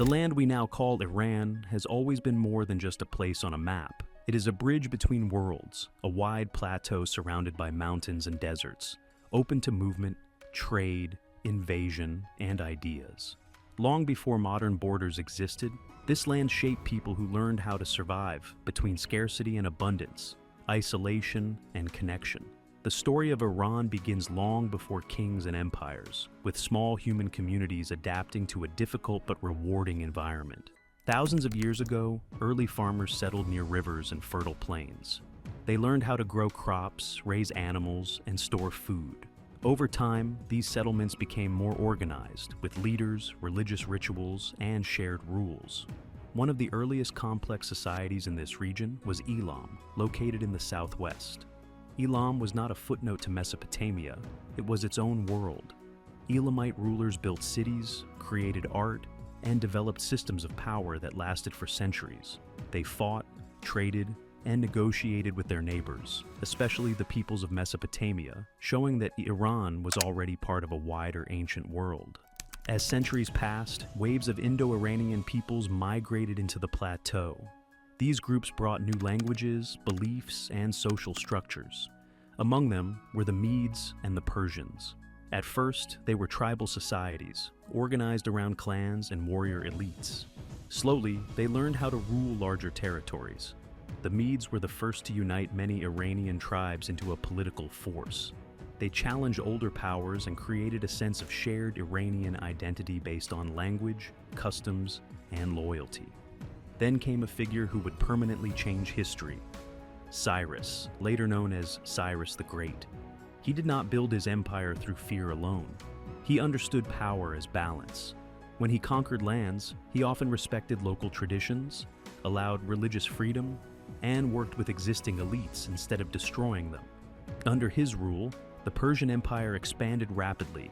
The land we now call Iran has always been more than just a place on a map. It is a bridge between worlds, a wide plateau surrounded by mountains and deserts, open to movement, trade, invasion, and ideas. Long before modern borders existed, this land shaped people who learned how to survive between scarcity and abundance, isolation and connection. The story of Iran begins long before kings and empires, with small human communities adapting to a difficult but rewarding environment. Thousands of years ago, early farmers settled near rivers and fertile plains. They learned how to grow crops, raise animals, and store food. Over time, these settlements became more organized, with leaders, religious rituals, and shared rules. One of the earliest complex societies in this region was Elam, located in the southwest. Elam was not a footnote to Mesopotamia, it was its own world. Elamite rulers built cities, created art, and developed systems of power that lasted for centuries. They fought, traded, and negotiated with their neighbors, especially the peoples of Mesopotamia, showing that Iran was already part of a wider ancient world. As centuries passed, waves of Indo-Iranian peoples migrated into the plateau. These groups brought new languages, beliefs, and social structures. Among them were the Medes and the Persians. At first, they were tribal societies, organized around clans and warrior elites. Slowly, they learned how to rule larger territories. The Medes were the first to unite many Iranian tribes into a political force. They challenged older powers and created a sense of shared Iranian identity based on language, customs, and loyalty. Then came a figure who would permanently change history: Cyrus, later known as Cyrus the Great. He did not build his empire through fear alone. He understood power as balance. When he conquered lands, he often respected local traditions, allowed religious freedom, and worked with existing elites instead of destroying them. Under his rule, the Persian Empire expanded rapidly,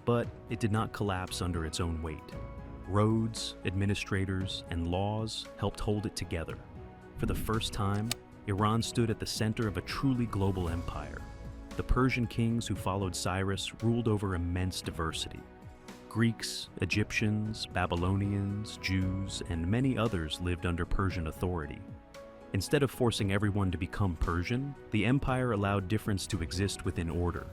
but it did not collapse under its own weight. Roads, administrators, and laws helped hold it together. For the first time, Iran stood at the center of a truly global empire. The Persian kings who followed Cyrus ruled over immense diversity. Greeks, Egyptians, Babylonians, Jews, and many others lived under Persian authority. Instead of forcing everyone to become Persian, the empire allowed difference to exist within order.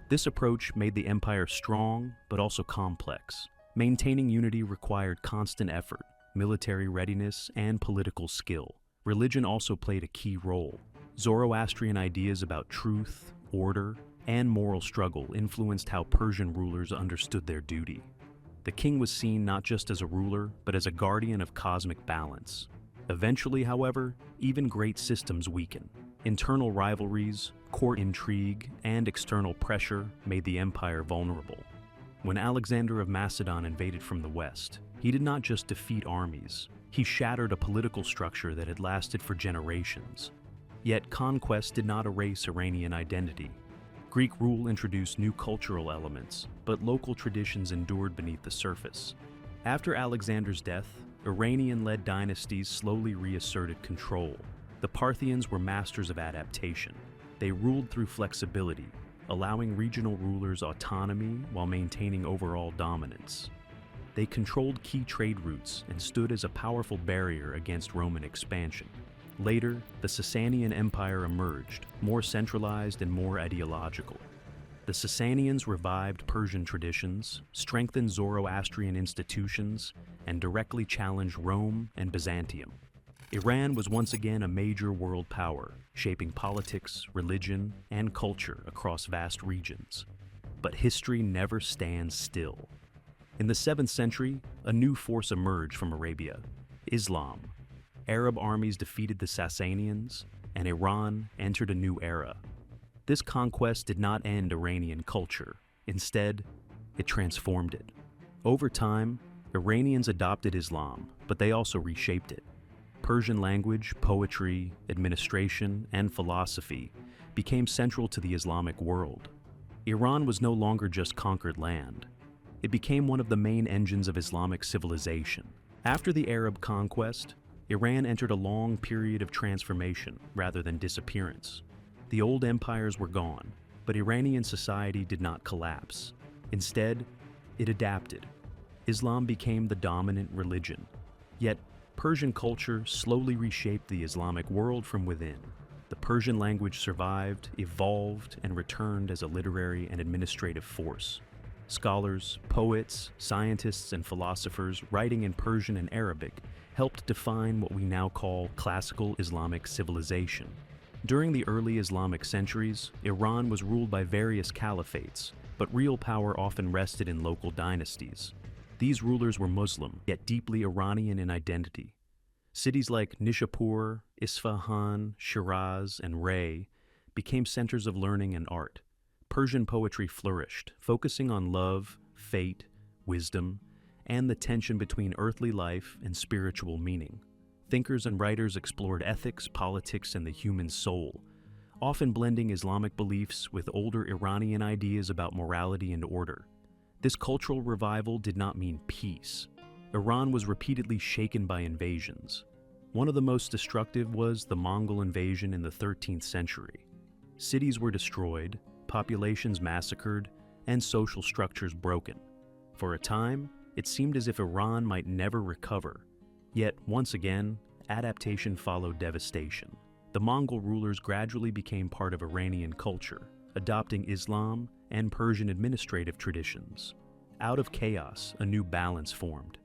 This approach made the empire strong, but also complex. Maintaining unity required constant effort, military readiness, and political skill. Religion also played a key role. Zoroastrian ideas about truth, order, and moral struggle influenced how Persian rulers understood their duty. The king was seen not just as a ruler, but as a guardian of cosmic balance. Eventually, however, even great systems weaken. Internal rivalries, court intrigue, and external pressure made the empire vulnerable. When Alexander of Macedon invaded from the west, he did not just defeat armies, he shattered a political structure that had lasted for generations. Yet conquest did not erase Iranian identity. Greek rule introduced new cultural elements, but local traditions endured beneath the surface. After Alexander's death, Iranian-led dynasties slowly reasserted control. The Parthians were masters of adaptation. They ruled through flexibility, allowing regional rulers autonomy while maintaining overall dominance. They controlled key trade routes and stood as a powerful barrier against Roman expansion. Later, the Sassanian Empire emerged, more centralized and more ideological. The Sassanians revived Persian traditions, strengthened Zoroastrian institutions, and directly challenged Rome and Byzantium. Iran was once again a major world power, shaping politics, religion, and culture across vast regions. But history never stands still. In the 7th century, a new force emerged from Arabia: Islam. Arab armies defeated the Sassanians, and Iran entered a new era. This conquest did not end Iranian culture. Instead, it transformed it. Over time, Iranians adopted Islam, but they also reshaped it. Persian language, poetry, administration, and philosophy became central to the Islamic world. Iran was no longer just conquered land. It became one of the main engines of Islamic civilization. After the Arab conquest, Iran entered a long period of transformation rather than disappearance. The old empires were gone, but Iranian society did not collapse. Instead, it adapted. Islam became the dominant religion. Yet, Persian culture slowly reshaped the Islamic world from within. The Persian language survived, evolved, and returned as a literary and administrative force. Scholars, poets, scientists, and philosophers writing in Persian and Arabic helped define what we now call classical Islamic civilization. During the early Islamic centuries, Iran was ruled by various caliphates, but real power often rested in local dynasties. These rulers were Muslim, yet deeply Iranian in identity. Cities like Nishapur, Isfahan, Shiraz, and Ray became centers of learning and art. Persian poetry flourished, focusing on love, fate, wisdom, and the tension between earthly life and spiritual meaning. Thinkers and writers explored ethics, politics, and the human soul, often blending Islamic beliefs with older Iranian ideas about morality and order. This cultural revival did not mean peace. Iran was repeatedly shaken by invasions. One of the most destructive was the Mongol invasion in the 13th century. Cities were destroyed, populations massacred, and social structures broken. For a time, it seemed as if Iran might never recover. Yet, once again, adaptation followed devastation. The Mongol rulers gradually became part of Iranian culture, adopting Islam and Persian administrative traditions. Out of chaos, a new balance formed.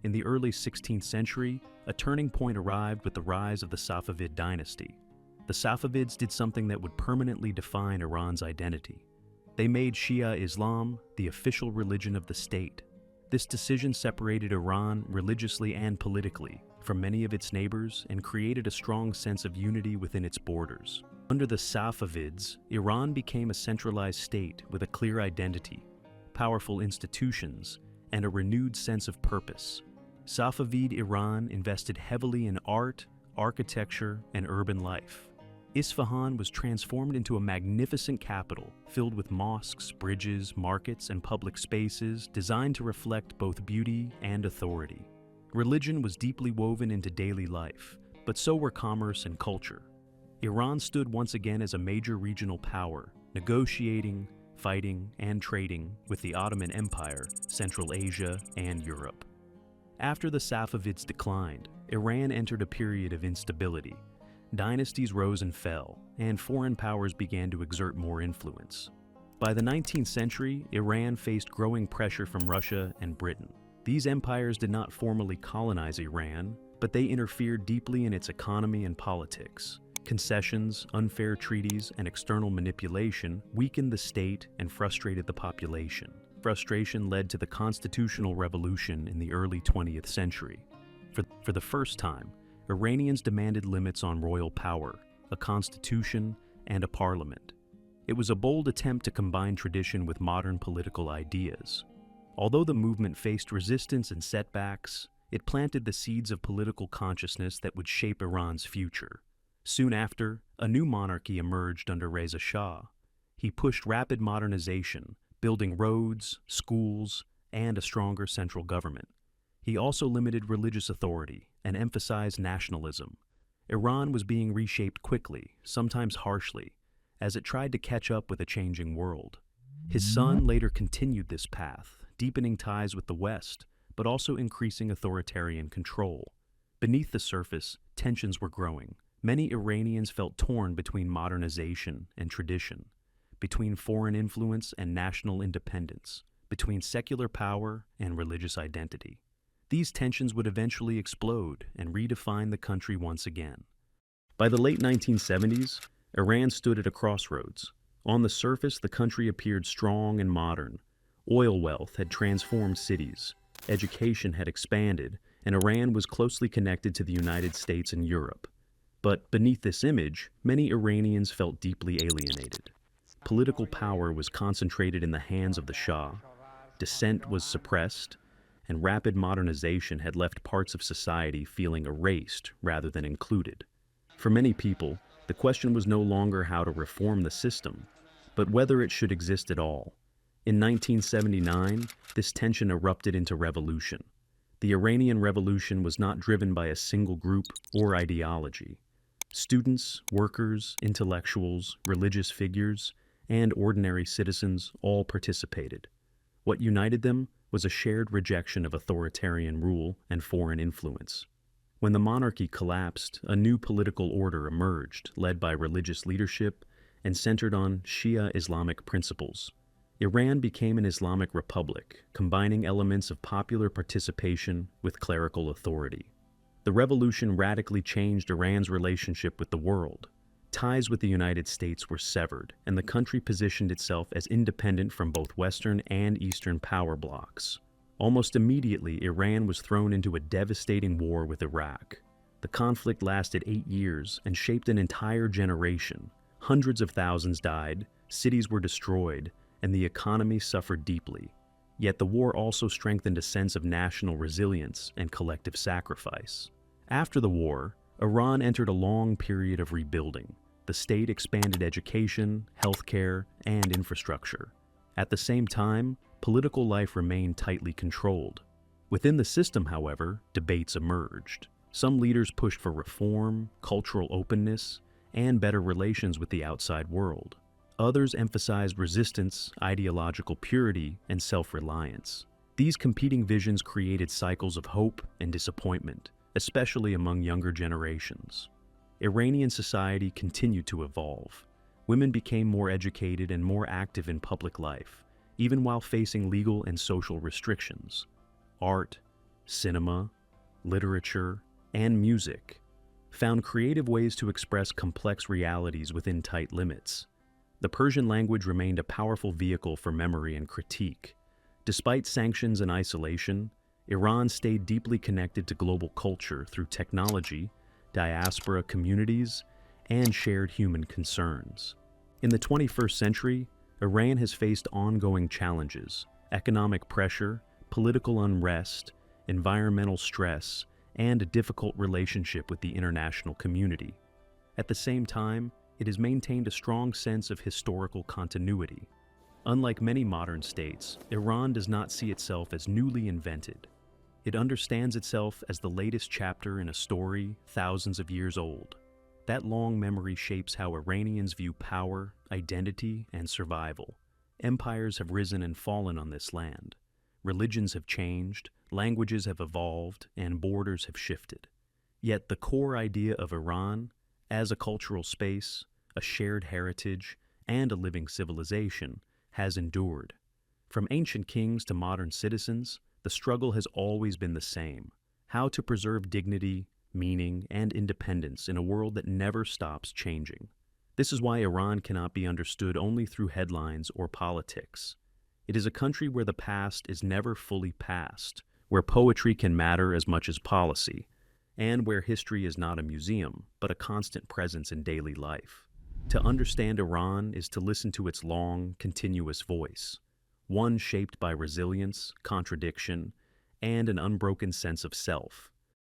In the early 16th century, a turning point arrived with the rise of the Safavid dynasty. The Safavids did something that would permanently define Iran's identity. They made Shia Islam the official religion of the state. This decision separated Iran religiously and politically from many of its neighbors and created a strong sense of unity within its borders. Under the Safavids, Iran became a centralized state with a clear identity, powerful institutions, and a renewed sense of purpose. Safavid Iran invested heavily in art, architecture, and urban life. Isfahan was transformed into a magnificent capital filled with mosques, bridges, markets, and public spaces designed to reflect both beauty and authority. Religion was deeply woven into daily life, but so were commerce and culture. Iran stood once again as a major regional power, negotiating, fighting, and trading with the Ottoman Empire, Central Asia, and Europe. After the Safavids declined, Iran entered a period of instability. Dynasties rose and fell, and foreign powers began to exert more influence. By the 19th century, Iran faced growing pressure from Russia and Britain. These empires did not formally colonize Iran, but they interfered deeply in its economy and politics. Concessions, unfair treaties, and external manipulation weakened the state and frustrated the population. Frustration led to the Constitutional Revolution in the early 20th century. For the first time, Iranians demanded limits on royal power, a constitution, and a parliament. It was a bold attempt to combine tradition with modern political ideas. Although the movement faced resistance and setbacks, it planted the seeds of political consciousness that would shape Iran's future. Soon after, a new monarchy emerged under Reza Shah. He pushed rapid modernization, building roads, schools, and a stronger central government. He also limited religious authority and emphasized nationalism. Iran was being reshaped quickly, sometimes harshly, as it tried to catch up with a changing world. His son later continued this path, deepening ties with the West, but also increasing authoritarian control. Beneath the surface, tensions were growing. Many Iranians felt torn between modernization and tradition, between foreign influence and national independence, between secular power and religious identity. These tensions would eventually explode and redefine the country once again. By the late 1970s, Iran stood at a crossroads. On the surface, the country appeared strong and modern. Oil wealth had transformed cities, education had expanded, and Iran was closely connected to the United States and Europe. But beneath this image, many Iranians felt deeply alienated. Political power was concentrated in the hands of the Shah, dissent was suppressed, and rapid modernization had left parts of society feeling erased rather than included. For many people, the question was no longer how to reform the system, but whether it should exist at all. In 1979, this tension erupted into revolution. The Iranian Revolution was not driven by a single group or ideology. Students, workers, intellectuals, religious figures, and ordinary citizens all participated. What united them was a shared rejection of authoritarian rule and foreign influence. When the monarchy collapsed, a new political order emerged, led by religious leadership and centered on Shia Islamic principles. Iran became an Islamic republic, combining elements of popular participation with clerical authority. The revolution radically changed Iran's relationship with the world. Ties with the United States were severed, and the country positioned itself as independent from both Western and Eastern power blocs. Almost immediately, Iran was thrown into a devastating war with Iraq. The conflict lasted 8 years and shaped an entire generation. Hundreds of thousands died, cities were destroyed, and the economy suffered deeply. Yet the war also strengthened a sense of national resilience and collective sacrifice. After the war, Iran entered a long period of rebuilding. The state expanded education, healthcare, and infrastructure. At the same time, political life remained tightly controlled. Within the system, however, debates emerged. Some leaders pushed for reform, cultural openness, and better relations with the outside world. Others emphasized resistance, ideological purity, and self-reliance. These competing visions created cycles of hope and disappointment, especially among younger generations. Iranian society continued to evolve. Women became more educated and more active in public life, even while facing legal and social restrictions. Art, cinema, literature, and music found creative ways to express complex realities within tight limits. The Persian language remained a powerful vehicle for memory and critique. Despite sanctions and isolation, Iran stayed deeply connected to global culture through technology, diaspora communities, and shared human concerns. In the 21st century, Iran has faced ongoing challenges: economic pressure, political unrest, environmental stress, and a difficult relationship with the international community. At the same time, it has maintained a strong sense of historical continuity. Unlike many modern states, Iran does not see itself as newly invented. It understands itself as the latest chapter in a story thousands of years old. That long memory shapes how Iranians view power, identity, and survival. Empires have risen and fallen on this land. Religions have changed, languages have evolved, and borders have shifted. Yet the core idea of Iran, as a cultural space, a shared heritage, and a living civilization, has endured. From ancient kings to modern citizens, the struggle has always been the same: how to preserve dignity, meaning, and independence in a world that never stops changing. This is why Iran cannot be understood only through headlines or politics. It is a country where the past is never fully past, where poetry can matter as much as policy, and where history is not a museum, but a constant presence in daily life. To understand Iran is to listen to its long, continuous voice, one shaped by resilience, contradiction, and an unbroken sense of self.